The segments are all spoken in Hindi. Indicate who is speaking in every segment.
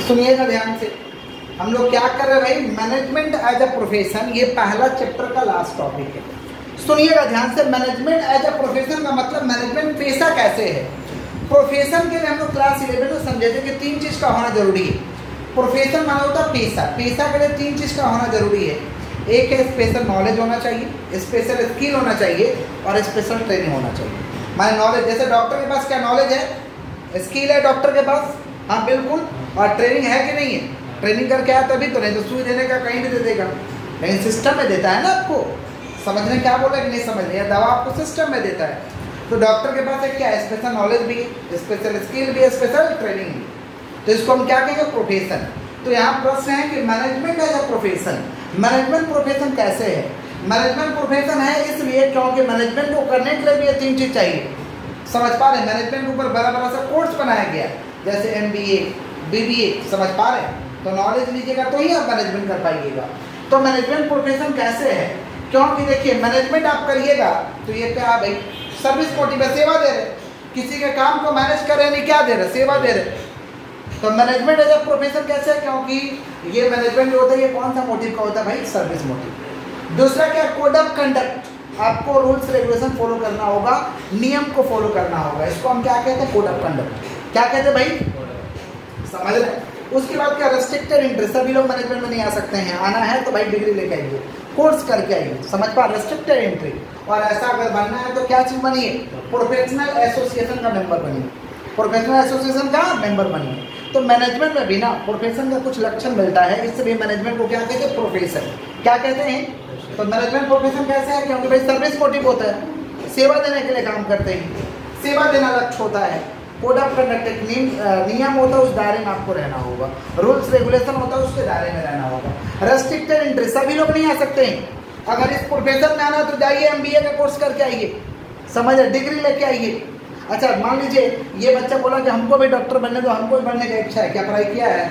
Speaker 1: सुनिएगा ध्यान से, हम लोग क्या कर रहे हैं भाई, मैनेजमेंट एज अ प्रोफेशन, ये पहला चैप्टर का लास्ट टॉपिक है। सुनिएगा ध्यान से, मैनेजमेंट एज अ प्रोफेशन का मतलब मैनेजमेंट पेशा कैसे है। प्रोफेशन के लिए हम लोग क्लास 11 में समझे थे कि 3 चीज़ का होना जरूरी है। प्रोफेशन माना होता है पेशा, पेशा के लिए 3 चीज़ का होना जरूरी है। एक है स्पेशल नॉलेज होना चाहिए, स्पेशल स्किल होना चाहिए और स्पेशल ट्रेनिंग होना चाहिए। माने नॉलेज, जैसे डॉक्टर के पास क्या नॉलेज है, स्किल है डॉक्टर के पास, हाँ बिल्कुल, और ट्रेनिंग है कि नहीं है, ट्रेनिंग करके आया तभी तो, नहीं तो सुई देने का कहीं भी दे देगा, लेकिन सिस्टम में देता है ना आपको, समझने क्या बोल रहे कि नहीं समझने, दवा आपको सिस्टम में देता है। तो डॉक्टर के पास एक क्या है, स्पेशल नॉलेज भी है, स्पेशल स्किल भी है, स्पेशल ट्रेनिंग भी। तो इसको हम क्या कहेंगे, प्रोफेशन। तो यहाँ प्रश्न है कि management as a profession, management profession कैसे है। मैनेजमेंट प्रोफेशन है इसलिए क्योंकि मैनेजमेंट को करने के लिए भी ये 3 चीज़ चाहिए। समझ पा रहे हैं, मैनेजमेंट के ऊपर बड़ा बड़ा सा कोर्स बनाया गया, जैसे MBA BBA, समझ पा रहे हैं। तो नॉलेज लीजिएगा तो ही आप मैनेजमेंट कर पाइएगा। तो मैनेजमेंट प्रोफेशन कैसे है, क्योंकि देखिए मैनेजमेंट आप करिएगा तो ये क्या भाई, सर्विस मोटिव है, सेवा दे रहे, किसी के काम को मैनेज कर रहे नहीं, क्या दे रहे, सेवा दे रहे। तो मैनेजमेंट एज अ प्रोफेशन कैसे है, क्योंकि ये मैनेजमेंट जो होता है ये कौन सा मोटिव का होता है भाई, सर्विस मोटिव। दूसरा क्या, कोड ऑफ कंडक्ट, आपको रूल्स रेगुलेशन फॉलो करना होगा, नियम को फॉलो करना होगा, इसको हम क्या कहते हैं, कोड ऑफ कंडक्ट। क्या कहते हैं भाई, समझ रहे हैं। उसके बाद क्या, रेस्ट्रिक्टेड इंटरेस्ट, सभी लोग मैनेजमेंट में नहीं आ सकते हैं, आना है तो भाई डिग्री लेके आइए, कोर्स करके आइए, समझ पा, रेस्ट्रिक्टेड एंट्री। और ऐसा अगर बनना है तो क्या चीज़ बनिए, प्रोफेशनल एसोसिएशन का मेंबर बनिए, प्रोफेशनल एसोसिएशन का मेंबर बनिए। तो मैनेजमेंट में भी ना प्रोफेशन का कुछ लक्षण मिलता है, इसलिए मैनेजमेंट को क्या कहते हैं, प्रोफेशन। क्या कहते हैं, तो मैनेजमेंट प्रोफेशन कैसे है, क्योंकि भाई सर्विस मोटिव होता है, सेवा देने के लिए काम करते हैं, सेवा देना लक्ष्य होता है। कोड ऑफ कंडक्ट एक नियम होता है, उस दायरे में आपको रहना होगा, रूल्स रेगुलेशन होता है, उसके दायरे में रहना होगा। रेस्ट्रिक्टेड इंटरेस्ट, सभी लोग नहीं आ सकते हैं। अगर इस प्रोफेशन में आना तो जाइए MBA का कोर्स करके आइए, समझ, डिग्री लेके आइए। अच्छा मान लीजिए ये बच्चा बोला कि हमको भी डॉक्टर बनने दो, हमको भी बनने की इच्छा है, क्या पढ़ाई किया है,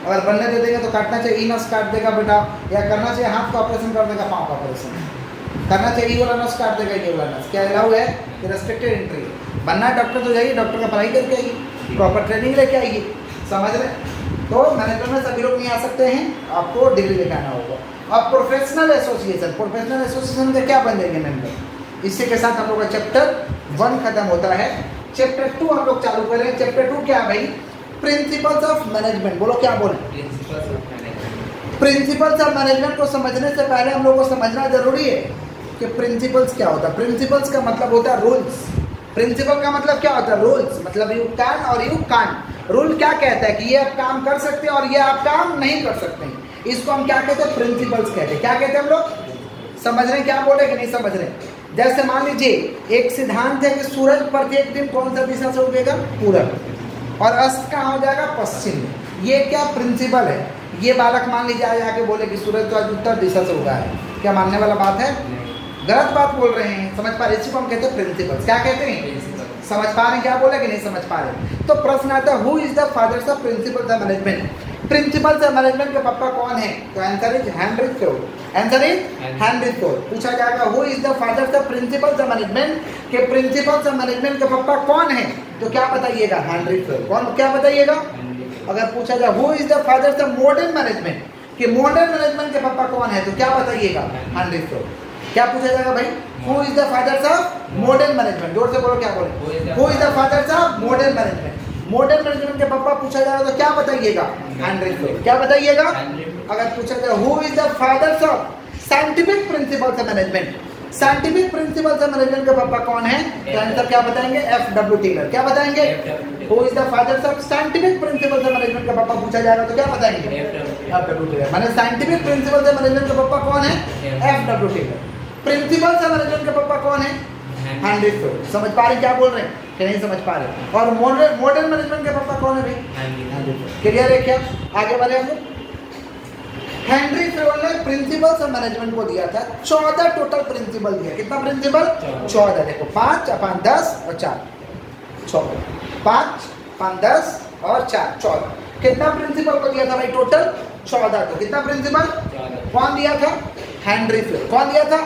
Speaker 1: अगर बनने दे देंगे तो काटना चाहिए, नस काट देगा बेटा, या करना चाहिए हाथ का ऑपरेशन कर देगा, पाँव का ऑपरेशन करना चाहिए, ये वाला नस काट देगा, ये वाला नस, क्या अलाउ है, रेस्ट्रिक्टेड एंट्री। बनना है डॉक्टर तो जाइए, डॉक्टर का पढ़ाई करके आइए, प्रॉपर ट्रेनिंग लेके आइए, समझ रहे। तो मैनेजमेंट में सभी लोग नहीं आ सकते हैं, आपको डिग्री लेके आना होगा। अब प्रोफेशनल एसोसिएशन, प्रोफेशनल एसोसिएशन के क्या बन जाएंगे मेंबर। इसी के साथ हम लोग का चैप्टर 1 खत्म होता है। चैप्टर 2 हम लोग चालू करें। चैप्टर 2 क्या भाई, प्रिंसिपल्स ऑफ मैनेजमेंट। बोलो क्या बोले, प्रिंसिपल्स ऑफ मैनेजमेंट को समझने से पहले हम लोग को समझना जरूरी है कि प्रिंसिपल्स क्या होता है। प्रिंसिपल्स का मतलब होता है रूल्स। प्रिंसिपल का मतलब क्या होता है, रूल्स, मतलब यू कैन और यू कांट। रूल क्या कहता है कि ये आप काम कर सकते हैं और ये आप काम नहीं कर सकते हैं, इसको हम क्या कहते हैं, प्रिंसिपल्स कहते हैं। क्या कहते हैं हम लोग, समझ रहे हैं क्या बोले कि नहीं समझ रहे। जैसे मान लीजिए एक सिद्धांत है कि सूरज प्रत्येक दिन कौन सा दिशा से उगेगा, पूरब, और अस्त कहाँ हो जाएगा, पश्चिम। ये क्या प्रिंसिपल है। ये बालक मान लीजिए आए आके बोले कि सूरज तो आज उत्तर दिशा से उगा है, क्या मानने वाला बात है, गलत बात बोल रहे हैं, समझ पा रहे, इसी को हम कहते हैं प्रिंसिपल। क्या कहते हैं, समझ पा रहे हैं क्या बोले कि नहीं समझ पा रहे। तो प्रश्न आता है, who is the fathers of principles of management. Principles of management के पापा कौन है, तो answer is Henry Ford. Answer is Henry Ford. पूछा जाएगा who is the fathers of principles of management, के प्रिंसिपल्स ऑफ मैनेजमेंट के पापा कौन है, तो क्या बताइएगा, हेनरी फोर्ड। कौन, क्या बताइएगा। अगर पूछा जाए who is the fathers of modern management, कि मॉडर्न मैनेजमेंट के पापा कौन है, तो क्या बताइएगा, हेनरी फोर्ड। क्या पूछा जाएगा भाई, who is the fathers of modern management. जोर से बोलो क्या बोले, who is the fathers of modern management. Modern management के पापा पूछा जाएगा तो क्या बताइएगा, हेनरी फोर्ड। क्या बताइएगा। अगर पूछा जाए who is the fathers of scientific principles of management, scientific principles of management के पापा कौन है, तो आंसर क्या बताएंगे, FW टेलर। क्या बताएंगे, who is the fathers of scientific principles of management का पापा पूछा जाएगा तो क्या बताएंगे, FW टेलर। माने साइंटिफिक प्रिंसिपल्स ऑफ मैनेजमेंट का पापा कौन है, FW Taylor. Principles of management का पापा कौन है, हेनरी फोर्ड। समझ पा रहे क्या बोल रहे हैं कि नहीं समझ पा रहे। और मॉडर्न मैनेजमेंट के पापा कौन है भाई, हेनरी फोर्ड। क्लियर है क्या, आगे बढ़े हम लोग। हेनरी फोर्ड ने प्रिंसिपल्स ऑफ मैनेजमेंट को दिया था 14 टोटल प्रिंसिपल दिया। कितना प्रिंसिपल, 14। देखो 5 5 10 और 4 14, 5 5 10 और 4 14। कितना प्रिंसिपल को दिया था भाई, टोटल 14। तो कितना प्रिंसिपल, कौन दिया था, हेनरी फोर्ड। कौन दिया था,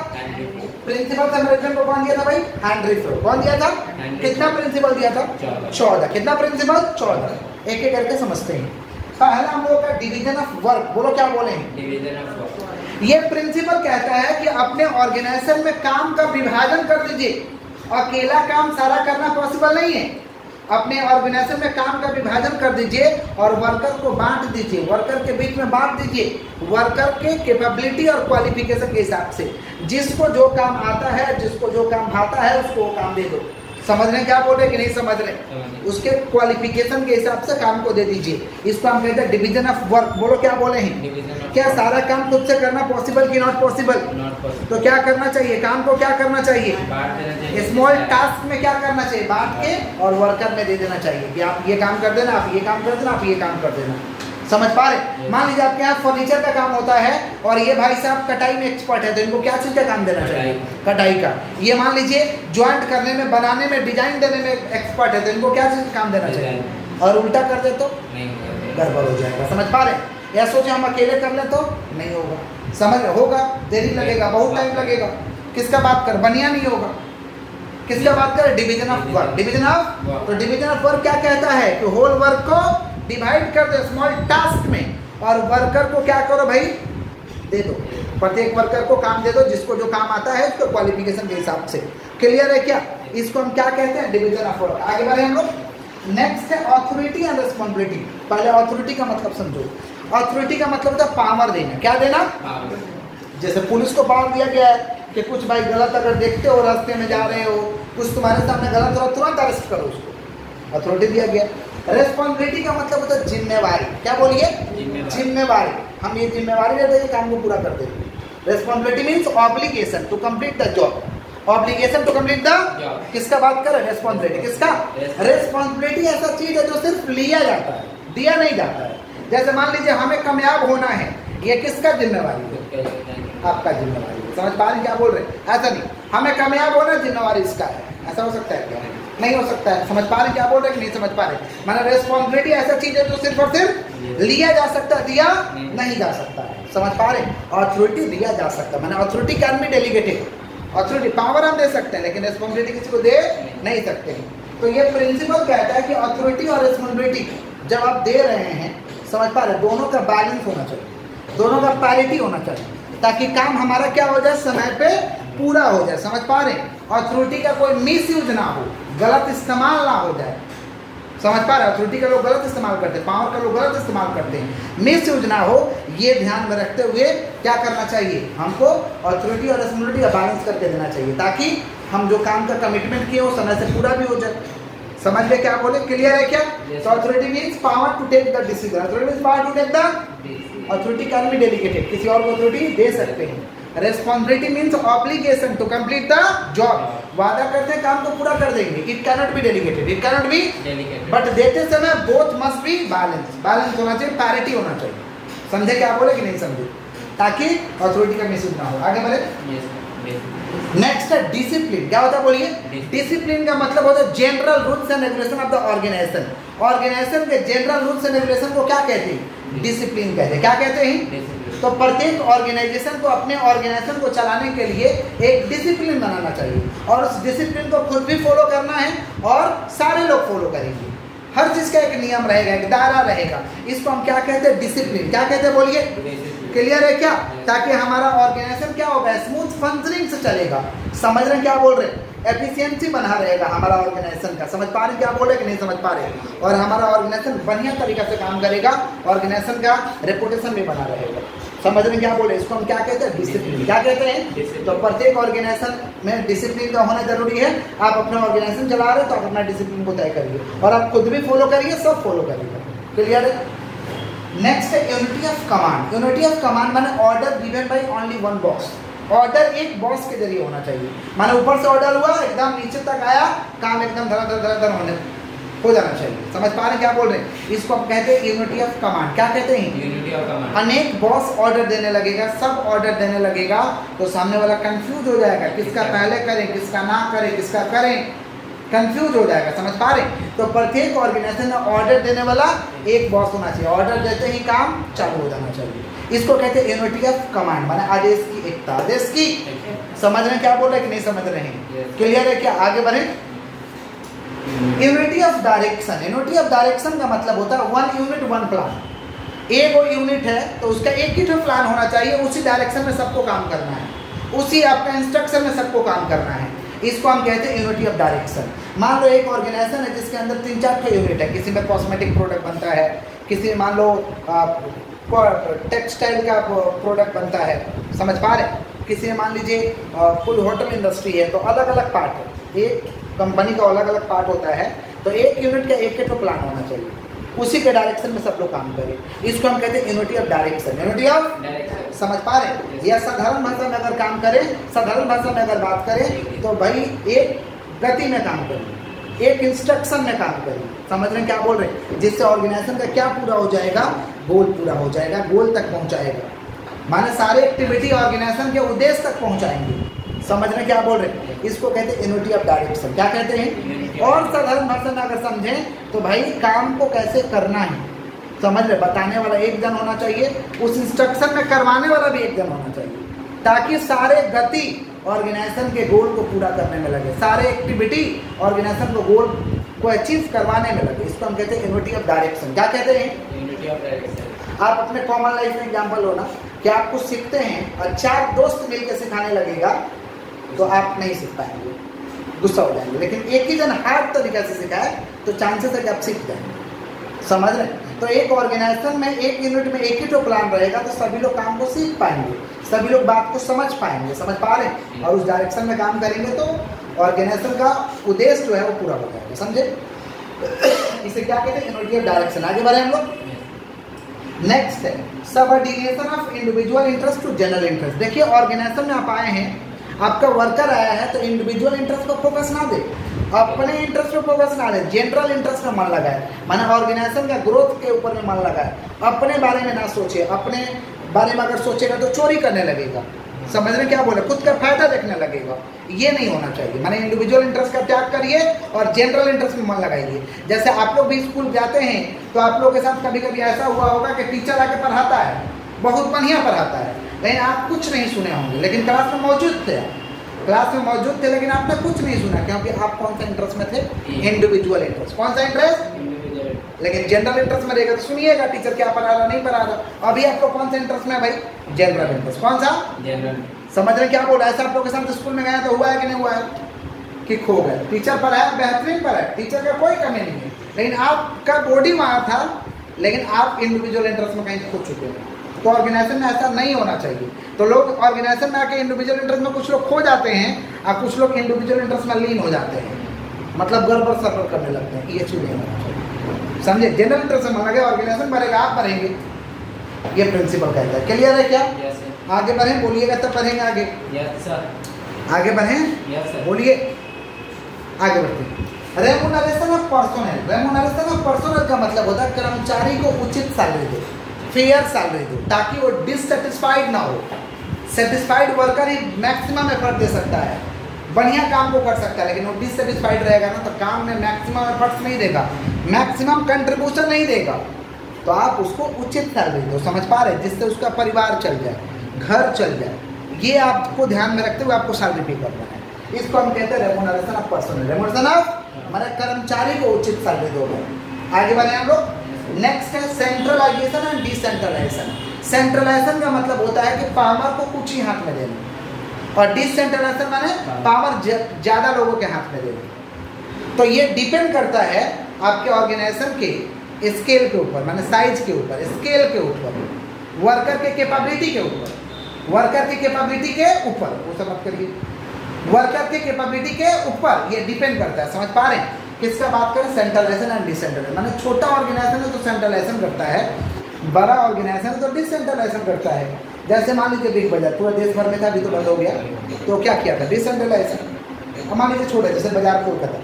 Speaker 1: प्रिंसिपल ऑफ मैनेजमेंट को कौन दिया था भाई, हेनरी फोर्ड। कौन दिया था, कितना प्रिंसिपल दिया था, 14। कितना प्रिंसिपल, 14। एक एक करके समझते हैं। पहला हम लोग का डिवीजन ऑफ वर्क, बोलो क्या बोले हैं?
Speaker 2: Division of work.
Speaker 1: ये प्रिंसिपल कहता है कि अपने ऑर्गेनाइजेशन में काम का विभाजन कर दीजिए। अकेला काम सारा करना पॉसिबल नहीं है। अपने ऑर्गेनाइजेशन में काम का विभाजन कर दीजिए और वर्कर को बांट दीजिए, वर्कर के बीच में बांट दीजिए वर्कर के कैपेबिलिटी और क्वालिफिकेशन के हिसाब से। जिसको जो काम आता है, जिसको जो काम भाता है, उसको वो काम दे दो। समझ रहे हैं क्या बोल रहे कि नहीं समझ रहे? उसके क्वालिफिकेशन के हिसाब से काम को दे दीजिए। इसको हम कहते हैं डिवीजन ऑफ वर्क। बोलो क्या बोले हैं? क्या सारा काम खुद से करना पॉसिबल कि नॉट पॉसिबल? तो क्या करना चाहिए? काम को क्या करना चाहिए? स्मॉल टास्क में क्या करना चाहिए? बांट के और वर्कर में दे देना चाहिए कि आप ये काम कर देना, आप ये काम कर देना, आप ये काम कर देना। समझ पा रहे? मान लीजिए आपके यहाँ फर्नीचर का काम होता है और ये भाई साहब कटाई में एक्सपर्ट है, तो इनको क्या चीज़ का काम देना चाहिए? कटाई का। ये मान लीजिए ज्वाइंट करने में, बनाने में, डिजाइन देने में एक्सपर्ट है, तो इनको क्या चीज़ का काम देना चाहिए? और उल्टा कर दे तो गड़बड़ हो जाएगा। समझ पा रहे? या सोचे हम अकेले कर ले तो नहीं होगा। समझ होगा, देरी लगेगा, बहुत टाइम लगेगा। किसका बात कर? बढ़िया नहीं होगा। किसका बात कर? Division of work. Division of, तो डिवीजन ऑफ वर्क क्या कहता है कि होल वर्क को डिवाइड कर दो स्मॉल टास्क में और वर्कर को क्या करो भाई? दे दो। प्रत्येक वर्कर को काम दे दो, जिसको जो काम आता है उसको क्वालिफिकेशन के हिसाब से। क्लियर है क्या? इसको हम क्या कहते हैं? Division of work. आगे बढ़े हम लोग। नेक्स्ट है ऑथोरिटी एंड रिस्पॉन्सिबिलिटी। पहले ऑथोरिटी का मतलब समझो। ऑथोरिटी का मतलब होता है पावर देना। क्या देना? जैसे पुलिस को पावर दिया गया है कि कुछ भाई गलत अगर देखते हो, रास्ते में जा रहे हो, कुछ तुम्हारे सामने गलत हो, तुरंत अरेस्ट करो उसको। ऑथोरिटी दिया गया। रेस्पॉन्सिबिलिटी का मतलब होता है जिम्मेवारी। क्या बोलिए? जिम्मेवारी। हम ये जिम्मेवारी लेते हैं, काम को पूरा कर देंगे। Responsibility means obligation to complete the job. Obligation to complete the, किसका बात करें? रेस्पॉन्सिबिलिटी। किसका? रेस्पॉन्सिबिलिटी ऐसा चीज है जो सिर्फ लिया जाता है, दिया नहीं जाता है। जैसे मान लीजिए हमें कामयाब होना है, ये किसका जिम्मेवारी है? आपका जिम्मेवारी है। समझ पा रहे क्या बोल रहे हैं? ऐसा नहीं हमें कामयाब होना जिम्मेवारी इसका है, ऐसा हो सकता है क्या? नहीं हो सकता है। समझ पा रहे क्या बोल रहे हैं कि नहीं समझ पा रहे? माना रेस्पॉन्सिबिलिटी ऐसा चीज है जो सिर्फ और सिर्फ लिया जा सकता है, दिया नहीं जा सकता है। समझ पा रहे? अथॉरिटी दिया जा सकता है, माना authority can be delegated. Authority power हम दे सकते हैं, लेकिन रेस्पॉन्सिबिलिटी किसी को दे नहीं सकते हैं। तो ये प्रिंसिपल कहता है कि अथॉरिटी और रेस्पॉन्सिबिलिटी जब आप दे रहे हैं, समझ पा रहे, दोनों का बैलेंस होना चाहिए, दोनों का पैरिटी होना चाहिए, ताकि काम हमारा क्या हो जाए? समय पे पूरा हो जाए। समझ पा रहे? अथॉरिटी का कोई मिस यूज ना हो, गलत इस्तेमाल ना हो जाए। समझ पा रहे? अथॉरिटी का लोग गलत इस्तेमाल करते हैं, पावर का लोग गलत इस्तेमाल करते हैं, मिस यूज ना हो, ये ध्यान में रखते हुए क्या करना चाहिए? हमको अथॉरिटी और रिस्पॉन्सिबिलिटी का बैलेंस करके देना चाहिए, ताकि हम जो काम का कमिटमेंट किए वो समय से पूरा भी हो जाए। समझ में क्या बोले? क्लियर है क्या? तो authority means power to take the decision. Authority means power to take the, authority can be delegated, किसी और को अथॉरिटी दे सकते हैं। Responsibility means obligation to complete the job. वादा करते हैं काम को पूरा कर देंगे। It cannot be delegated, it cannot be delegated, but देते समय both must be balance. Balance होना चाहिए, पैरिटी होना चाहिए। समझे क्या बोले कि नहीं समझे? ताकि अथॉरिटी का मिसयूज ना हो। आगे बढ़े। नेक्स्ट है डिसिप्लिन। क्या होता है बोलिए? डिसिप्लिन का मतलब होता है general rules and regulation of the organization. Organization के जनरल रूल्स एंड रेगुलेशन को क्या कहते हैं? डिसिप्लिन कहते हैं। क्या कहते हैं? तो प्रत्येक ऑर्गेनाइजेशन को अपने ऑर्गेनाइजेशन को चलाने के लिए एक डिसिप्लिन बनाना चाहिए और उस डिसिप्लिन को खुद भी फॉलो करना है और सारे लोग फॉलो करेंगे। हर चीज का एक नियम रहेगा, एक दायरा रहेगा। इसको हम क्या कहते हैं? डिसिप्लिन। क्या कहते हैं बोलिए? क्लियर है क्या? ताकि हमारा ऑर्गेनाइजेशन क्या होगा? स्मूथ फंक्शनिंग से चलेगा। समझ रहे हैं क्या बोल रहे हैं? एफिशिएंसी बना रहेगा हमारा ऑर्गेनाइजेशन का। समझ पा रहे क्या बोल रहे कि नहीं समझ पा रहे? और हमारा ऑर्गेनाइजेशन बढ़िया तरीका से काम करेगा, ऑर्गेनाइजेशन का रेपुटेशन भी बना रहेगा। समझ रहे क्या बोल रहे? इसको हम क्या कहते हैं? डिसिप्लिन। क्या कहते हैं? तो प्रत्येक ऑर्गेनाइजेशन में डिसिप्लिन का होना जरूरी है। आप अपना ऑर्गेनाइजेशन चला रहे हो तो आप अपना डिसिप्लिन को तय करिए और आप खुद भी फॉलो करिए, सब फॉलो करिएगा। क्लियर है? नेक्स्ट है unity of command. Unity of command माने order given by only one boss. Order एक बॉस के जरिए होना चाहिए। माने ऊपर से ऑर्डर हुआ, एकदम नीचे तक आया, काम एकदम धड़ाधड़ होने हो जाना चाहिए। समझ पा रहे हैं क्या बोल रहे हैं? इसको हम कहते हैं यूनिटी ऑफ कमांड। क्या कहते हैं? Unity of command. अनेक बॉस ऑर्डर देने लगेगा, सब ऑर्डर देने लगेगा तो सामने वाला कंफ्यूज हो जाएगा, किसका पहले करें, किसका ना करें, किसका करें, कंफ्यूज हो जाएगा। समझ पा रहे? तो प्रत्येक ऑर्गेनाइजेशन में ऑर्डर देने वाला एक बॉस होना चाहिए। ऑर्डर देते ही काम चालू हो जाना चाहिए। इसको कहते हैं यूनिटी ऑफ कमांड, माने आदेश की एकता। आदेश की, समझ रहे हैं क्या बोल रहे हैं कि नहीं समझ रहे हैं? क्लियर है क्या? आगे बढ़े। Unity of direction. Unity of direction का मतलब होता है वन यूनिट वन प्लान। एक वो यूनिट है तो उसका एक ही तो प्लान होना चाहिए, उसी डायरेक्शन में सबको काम करना है, उसी आपका इंस्ट्रक्शन में सबको काम करना है। इसको हम कहते हैं यूनिटी ऑफ डायरेक्शन। मान लो एक ऑर्गेनाइजेशन है जिसके अंदर 3-4 यूनिट है, किसी में कॉस्मेटिक प्रोडक्ट बनता है, किसी में मान लो टेक्सटाइल का प्रोडक्ट बनता है, समझ पा रहे, किसी में मान लीजिए कोई होटल इंडस्ट्री है, तो अलग अलग पार्ट है, एक कंपनी का अलग अलग पार्ट होता है, तो एक यूनिट का एक तो प्लान होना चाहिए, उसी के डायरेक्शन में सब लोग काम करें। इसको हम कहते हैं unity of direction. Unity of direction समझ पा रहे, या साधारण भाषा में अगर काम करें, साधारण भाषा में अगर बात करें तो भाई एक गति में काम करें, एक इंस्ट्रक्शन में काम करें, समझ रहे हैं क्या बोल रहे हैं, जिससे ऑर्गेनाइजेशन का क्या पूरा हो जाएगा, गोल पूरा हो जाएगा, गोल तक पहुंचाएगा, माने सारे एक्टिविटी ऑर्गेनाइजेशन के उद्देश्य तक पहुंचाएंगे। समझ रहे क्या बोल रहे हैं, इसको कहते हैं यूनिटी ऑफ डायरेक्शन। क्या कहते हैं, और साधारण भाषा में अगर समझें तो भाई काम को कैसे करना है, समझ रहे, बताने वाला एक जन होना चाहिए, उस इंस्ट्रक्शन में करवाने वाला भी एक जन होना चाहिए, ताकि सारे गति ऑर्गेनाइजेशन के गोल को पूरा करने में लगे, सारे एक्टिविटी ऑर्गेनाइजेशन को गोल को अचीव करवाने में लगे। इसको हम कहते हैं यूनिटी ऑफ डायरेक्शन। क्या कहते हैं, यूनिटी ऑफ डायरेक्शन। आप अपने कॉमन लाइफ में एग्जाम्पल हो ना कि आप कुछ सीखते हैं और 4 दोस्त मिलकर सिखाने लगेगा तो आप नहीं सीख पाएंगे, गुस्सा हो जाएंगे, लेकिन एक ही जन हार्ड तरीके से सिखाए तो चांसेस है कि आप सीख जाएंगे। समझ रहे, तो एक ऑर्गेनाइजेशन में एक यूनिट में एक ही तो प्लान रहेगा तो सभी लोग काम को सीख पाएंगे, सभी लोग बात को समझ पाएंगे, समझ पा रहे हैं, और उस डायरेक्शन में काम करेंगे तो ऑर्गेनाइजेशन का उद्देश्य जो है वो पूरा हो जाएगा। समझे, इसे क्या कहते हैं, यूनिटी ऑफ डायरेक्शन। आगे बढ़े हम लोग। नेक्स्ट है subordination of individual interest to general interest. देखिए ऑर्गेनाइजेशन में आप आए हैं, आपका वर्कर आया है तो इंडिविजुअल इंटरेस्ट पर फोकस ना दे, अपने इंटरेस्ट पर फोकस ना दे, जनरल इंटरेस्ट में मन लगाए, माने ऑर्गेनाइजेशन का ग्रोथ के ऊपर में मन लगाए, अपने बारे में ना सोचे, अपने बारे में अगर सोचेगा तो चोरी करने लगेगा, समझ रहे क्या बोले, खुद का फायदा देखने लगेगा, ये नहीं होना चाहिए। माने इंडिविजुअल इंटरेस्ट का त्याग करिए और जनरल इंटरेस्ट में मन लगाइए। जैसे आप लोग भी स्कूल जाते हैं तो आप लोग के साथ कभी कभी ऐसा हुआ होगा कि टीचर आके पढ़ाता है, बहुत बढ़िया पढ़ाता है, लेकिन आप कुछ नहीं सुने होंगे, लेकिन क्लास में मौजूद थे, लेकिन आपने कुछ नहीं सुना, क्योंकि आप कौन सा इंटरेस्ट में थे, इंडिविजुअल इंटरेस्ट। कौन सा इंटरेस्ट, लेकिन जनरल इंटरेस्ट में रहेगा तो सुनिएगा टीचर क्या पढ़ा रहा नहीं पढ़ा रहा। अभी आपको कौन सा इंटरेस्ट में है भाई, जनरल इंटरेस्ट। कौन सा, जनरल। समझ रहे क्या बोल रहा है, ऐसा आप लोग के साथ स्कूल में गया तो हुआ है कि नहीं हुआ है कि खो गए, टीचर पढ़ाया बेहतरीन पढ़ाया, टीचर का कोई कमी नहीं है, लेकिन आपका बॉडी वहाँ था, लेकिन आप इंडिविजुअल इंटरेस्ट में कहीं खो चुके हैं। तो ऑर्गेनाइजेशन में ऐसा नहीं होना चाहिए। तो लोग ऑर्गेनाइजेशन में आके इंडिविजुअल इंटरेस्ट में कुछ लोग खो जाते हैं और कुछ लोग इंडिविजुअल इंटरेस्ट में लीन हो जाते हैं, मतलब गड़बड़ सफर करने लगते हैं, ये चीज़ नहीं होना चाहिए। समझे, जनरल इंटरेस्ट में लगे, ऑर्गेनाइजेशन बढ़ेगा, आप बढ़ेंगे, ये प्रिंसिपल कहता है। क्लियर है क्या, आगे बढ़ें, बोलिएगा तब बढ़ेंगे आगे, आगे बढ़ें, बोलिए, आगे बढ़ते। Remuneration of personnel. Remuneration of personnel का मतलब होता है कर्मचारी को उचित सैलरी दो, फेयर सैलरी दो, ताकि वो डिससेटिस्फाइड ना हो। सेटिस्फाइड वर्कर ही मैक्सिमम एफर्ट दे सकता है, बढ़िया काम को कर सकता है, लेकिन वो डिससेटिस्फाइड रहेगा ना तो काम में मैक्सिमम एफर्ट्स नहीं देगा, मैक्सिमम कंट्रीब्यूशन नहीं देगा, तो आप उसको उचित सैलरी दो, समझ पा रहे, जिससे उसका परिवार चल जाए, घर चल जाए, ये आपको ध्यान में रखते हुए आपको सैलरी पे करना है। इसको हम कहते हैं remuneration of personal. Remuneration of हमारे कर्मचारी को उचित सैलरी दो। आगे बढ़े हम लोग। नेक्स्ट है सेंट्रलाइजेशन एंड डिसेंट्रलाइजेशन। सेंट्रलाइजेशन का मतलब होता है कि पावर को कुछ ही हाथ में देना, और डिसेंट्रलाइजेशन माने पावर ज़्यादा लोगों के हाथ में देना। तो ये डिपेंड करता है आपके ऑर्गेनाइजेशन के स्केल के ऊपर, माने साइज के ऊपर, स्केल के ऊपर, वर्कर के कैपेबिलिटी के ऊपर, वर्कर की कैपेबिलिटी के ऊपर, वो सब मत करिए, वर्कर के कैपेबिलिटी के ऊपर ये डिपेंड करता है। समझ पा रहे हैं, किसका बात करें, सेंट्रलाइजेशन एंड डिसेंट्रलाइजेशन। माने छोटा ऑर्गेनाइजेशन है तो सेंट्रलाइजेशन करता है, बड़ा ऑर्गेनाइजेशन है तो डिसेंट्रलाइजेशन करता है। जैसे मान लीजिए बिग बाजार पूरा देश भर में था, अभी तो बंद हो गया, तो क्या किया था, डिसेंट्रलाइजेशन। अब मान लीजिए छोटे, जैसे बाजार कोलकाता,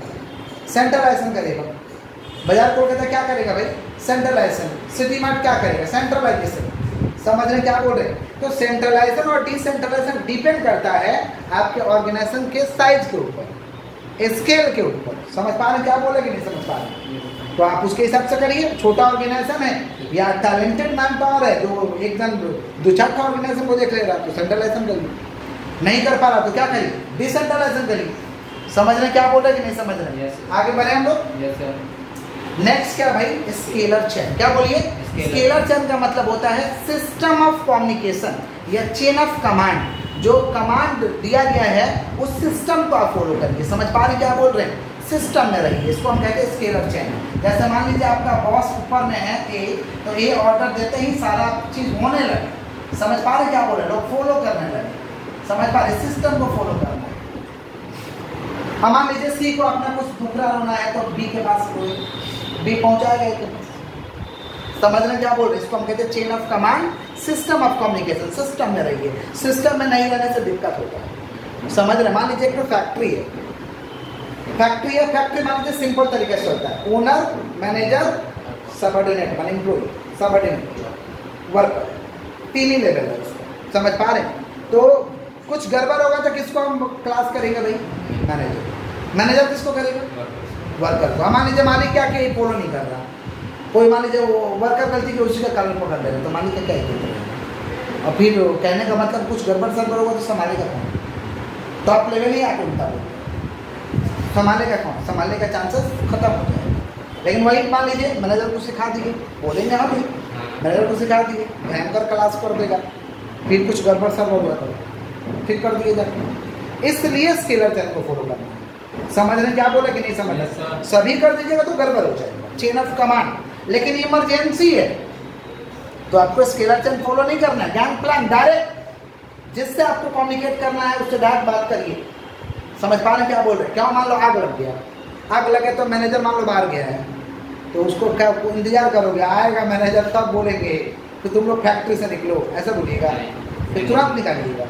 Speaker 1: सेंट्रलाइजेशन करेगा, बाजार कोलकाता क्या करेगा भाई, सेंट्रलाइजेशन। सिटी मार्ट क्या करेगा, सेंट्रलाइजेशन। समझ रहे क्या बोल रहे हैं, तो सेंट्रलाइजेशन और डिसेंट्रलाइजेशन डिपेंड करता है आपके ऑर्गेनाइजेशन के साइज के ऊपर, स्केल के ऊपर। समझ पा रहे क्या बोले कि नहीं समझ पा रहे, तो आप उसके हिसाब से करिए। छोटा ऑर्गेनाइजेशन है या टैलेंटेड मैन पावर है जो एकदम दुचाका ऑर्गेनाइजेशन को देख ले रहा, तो सेंट्रलाइजेशन करिए, नहीं कर पा रहा तो क्या करिए, डिसेंट्रलाइजेशन करिए। समझ रहे क्या बोल रहे कि नहीं समझ रहे, आगे बढ़े हम लोग। नेक्स्ट क्या भाई, स्केलर चेन। क्या बोलिए, स्केलर चेन का मतलब होता है सिस्टम ऑफ कम्युनिकेशन या चेन ऑफ कमांड। जो कमांड दिया गया है उस सिस्टम को आप फॉलो करिए। समझ पा रहे क्या बोल रहे हैं, सिस्टम में रहिए। इसको हम कहते हैं स्केलर चेन। जैसे मान लीजिए आपका बॉस ऊपर में है ए, तो ए ऑर्डर देते ही सारा चीज होने लगे। समझ पा रहे क्या बोल रहे हैं, लोग फॉलो करने लगे। समझ पा रहे, सिस्टम को फॉलो करना है। हम मान लीजिए सी को अपना कुछ दुखरा रोना है तो बी के पास कोई बी पहुंचाएगा ए के पास। समझ रहे क्या बोल रहे हैं, इसको हम कहते हैं chain of command, system of communication. System में रहिए, सिस्टम में नहीं रहने से दिक्कत होता है। समझ रहे, मान लीजिए एक तो फैक्ट्री है, फैक्ट्री है, फैक्ट्री मान लीजिए सिंपल तरीके से होता है, ओनर, मैनेजर, सबऑर्डिनेट मान एम्प्लॉय, सबऑर्डिनेट, वर्कर, तीन ही लेवल है इसका। समझ पा रहे हैं, तो कुछ गड़बड़ होगा तो किसको हम क्लास करेंगे भाई, मैनेजर। मैनेजर किसको करेगा, वर्कर को। मान लीजिए मालिक क्या कि फॉलो नहीं कर रहा, कोई मान लीजिए वो वर्कर गलती की उसी का कारण पकड़ ले रहे, तो मालिक का क्या है। और फिर कहने का मतलब कुछ गड़बड़ सड़बड़ होगा तो संभालेगा कौन, टॉप लेवल ही आके उनका संभालेगा कौन, संभालने का चांसेस खत्म हो जाएगा। लेकिन वही मान लीजिए मैनेजर को सिखा दिए, बोलेंगे हम ही मैनेजर को सिखा दिए, भयंकर क्लास कर देगा, फिर कुछ गड़बड़ सड़बड़ होगा तो फिर कर दिए जाए। इसलिए स्केलर चेन को फॉलो करना है। समझ रहे क्या बोले कि नहीं समझ रहे, सभी कर दीजिएगा तो गड़बड़ हो जाएगा, चेन ऑफ कमांड। लेकिन इमरजेंसी है तो आपको स्केलर चेन फॉलो नहीं करना है, गैंग प्लान डायरेक्ट जिससे आपको कम्युनिकेट करना है उससे डायरेक्ट बात करिए। समझ पा रहे क्या बोल रहे हैं। क्या मान लो आग लग गया, आग लगे तो मैनेजर मान लो बाहर गया है, तो उसको क्या इंतजार करोगे, आएगा मैनेजर तब बोलेंगे कि तुम लोग फैक्ट्री से निकलो, ऐसा बोलिएगा, फिर तुरंत निकालिएगा,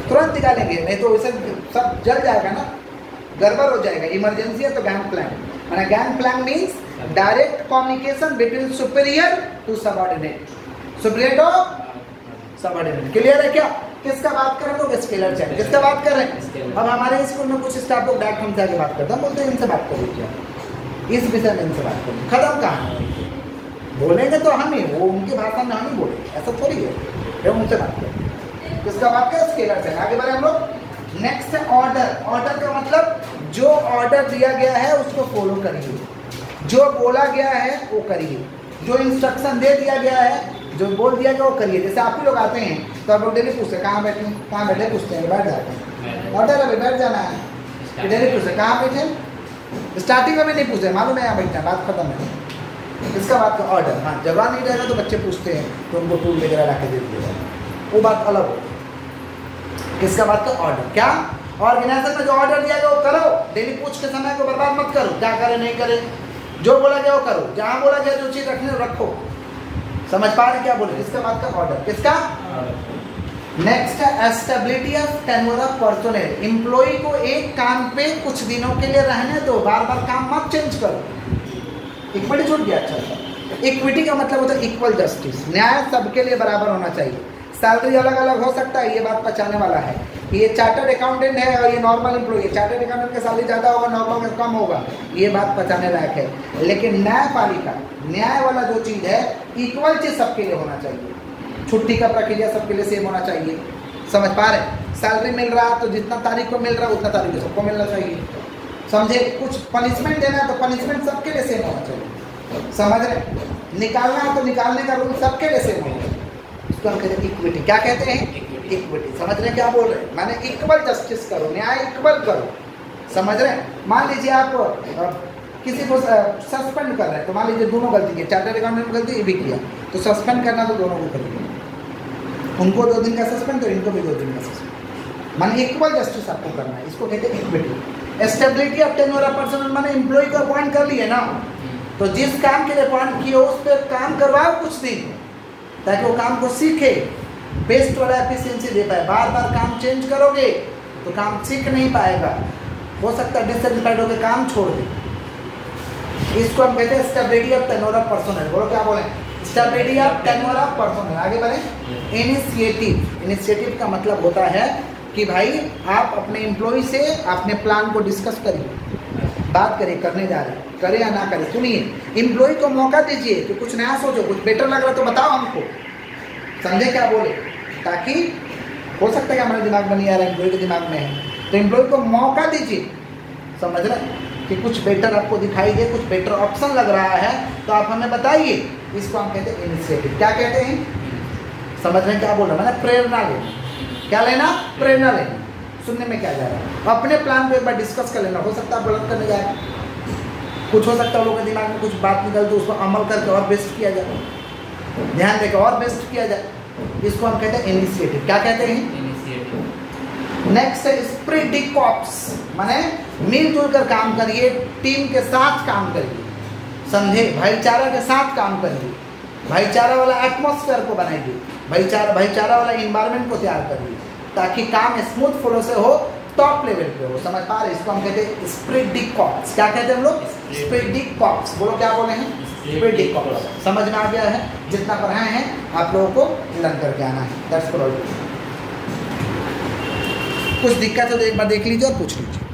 Speaker 1: तुरंत निकालेंगे, नहीं तो वैसे सब जल जाएगा ना, गड़बड़ हो जाएगा। इमरजेंसी है तो गैंग प्लान, मैंने gang plan means direct communication between superior to subordinate, superior to subordinate. Clear है क्या, किसका बात कर रहे हो, स्केलर चेन। किसका बात कर रहे हैं, अब हमारे स्कूल में कुछ स्टाफ लोग डायरेक्ट हमसे आगे बात करते हैं, बोलते हैं इनसे बात करिए, क्या इस विषय में इनसे बात करिए, खत्म कहानी। बोलेंगे तो हम ही, वो उनकी भाषा में हम ही बोलेंगे, ऐसा थोड़ी है, जब उनसे बात करें। किसका बात करें, स्केलर चेन। आगे बढ़े हम लोग। नेक्स्ट है ऑर्डर। ऑर्डर का मतलब जो ऑर्डर दिया गया है उसको फॉलो करिए, जो बोला गया है वो करिए, जो इंस्ट्रक्शन दे दिया गया है, जो बोल दिया गया वो करिए। जैसे आप ही लोग आते हैं तो आप लोग डेली पूछते हैं कहाँ बैठे, कहाँ बैठे, पूछते हैं, बैठ जाते हैं, ऑर्डर अभी बैठ जाना है, डेली पूछते कहाँ बैठे, स्टार्टिंग में भी नहीं पूछते, मालूम है यहाँ बैठना, बात खत्म है। इसका बात का ऑर्डर, हाँ जवाब नहीं रहेगा तो बच्चे पूछते हैं तो उनको टूल वगैरह ला के दे दिया, वो बात अलग हो। किसका बात का ऑर्डर, क्या ऑर्गेनाइजेशन में जो ऑर्डर दिया गया वो करो, डेली पूछ के समय को बर्बाद मत करो, क्या करे नहीं करे, जो बोला गया वो करो, जहाँ बोला गया जो चीज़ रखने रखो। समझ पा रहे क्या बोले, इसका बात का ऑर्डर। किसका, नेक्स्ट है stability of tenure of personnel. Employ को एक काम पे कुछ दिनों के लिए रहने दो, बार बार काम मत चेंज करो। इक्विटी छूट गया, अच्छा। इक्विटी का मतलब होता है इक्वल जस्टिस, न्याय सबके लिए बराबर होना चाहिए। सैलरी अलग अलग हो सकता है, ये बात पहचाने वाला है। ये चार्टर्ड अकाउंटेंट है और ये नॉर्मल एम्प्लॉय है, चार्टर्ड अकाउंटेंट का सैलरी ज़्यादा होगा, नॉर्मल का कम होगा, ये बात पहचाने लायक है। लेकिन न्यायपालिका, न्याय वाला जो चीज़ है, इक्वल चीज़ सबके लिए होना चाहिए। छुट्टी का प्रक्रिया सबके लिए सेम होना चाहिए। समझ पा रहे हैं, सैलरी मिल रहा है तो जितना तारीख को मिल रहा है उतना तारीख को सबको मिलना चाहिए। समझे, कुछ पनिशमेंट देना है तो पनिशमेंट सबके लिए सेम होना चाहिए। समझ रहे, निकालना है तो निकालने का रूल सबके लिए सेम होना चाहिए। इसको हम कहते हैं इक्विटी। क्या कहते हैं, इक्विटी। समझ रहे हैं क्या बोल रहे हैं, माने इक्वल जस्टिस करो, न्याय इक्वल करो। समझ रहे हैं, मान लीजिए आप किसी को सस्पेंड कर रहे हैं, तो मान लीजिए दोनों गलती की, चार्टर्ड अकाउंटेंट ने गलती, ये भी किया, तो सस्पेंड करना तो दोनों को करिए, उनको 2 दिन का सस्पेंड तो इनको भी 2 दिन का सस्पेंड, माने इक्वल जस्टिस आपको करना है। इसको कहते हैं equity. Stability of tenure of personnel, माने एम्प्लॉय को अपॉइंट कर लिए ना, तो जिस काम के लिए अपॉइंट किए उस पर काम करवाओ कुछ दिन, ताकि वो काम को सीखे, बेस्ट वाला एफिशिएंसी दे पाए। बार बार काम चेंज करोगे तो काम सीख नहीं पाएगा, हो सकता है डिससेटिस्फाइड होकर काम छोड़ दे। इसको हम कहते हैं stability of tenure of personnel. बोलो क्या बोले, stability of tenure of personnel. आगे बढ़े। इनिशिएटिव। इनिशिएटिव का मतलब होता है कि भाई आप अपने एम्प्लॉय से अपने प्लान को डिस्कस करिए, बात करिए, करने जा रहे हैं, करें या ना करें, सुनिए, एम्प्लॉय को मौका दीजिए कि कुछ नया सोचो, कुछ बेटर लग रहा है तो बताओ हमको। समझे क्या बोले, ताकि हो सकता है कि हमारे दिमाग में नहीं आ रहा है, एम्प्लॉय के दिमाग में है, तो एम्प्लॉय को मौका दीजिए। समझ रहे, कि कुछ बेटर आपको दिखाई दे, कुछ बेटर ऑप्शन लग रहा है तो आप हमें बताइए। इसको हम कहते हैं इनिशिएटिव। क्या कहते हैं? समझ रहे हैं क्या बोल रहा हूँ? मैंने प्रेरणा लेना। क्या लेना? प्रेरणा लेना। सुनने में क्या जा रहा है? अपने प्लान को एक बार डिस्कस कर लेना। हो सकता है गलत करने जाए, कुछ हो सकता है लोगों के दिमाग में कुछ बात निकल तो उसको अमल करके और बेस्ट किया जाए, ध्यान देकर और बेस्ट किया जाए। इसको हम कहते हैं इनिशिएटिव। क्या कहते हैं? इनिशिएटिव। नेक्स्ट है स्पिरिट कॉर्प्स, माने मिलजुल कर काम करिए, टीम के साथ काम करिए, समझे, भाईचारा के साथ काम करिए, भाईचारा वाला एटमॉस्फेयर को बनाइए, भाईचारा वाला इन्वायरमेंट को तैयार करिए ताकि काम स्मूथ फ्लो से हो, टॉप लेवल पे हो। समझ पा रहे? इसको हम कहते हैं स्पिरिट कॉर्प्स। क्या कहते हैं हम लोग? Spirit corps. बोलो क्या बोले हैं? Spirit corps. समझ में आ गया है? जितना पढ़ाए हैं आप लोगों को लर्न करके आना है। That's for all. कुछ दिक्कत है तो एक बार देख लीजिए और पूछ लीजिए।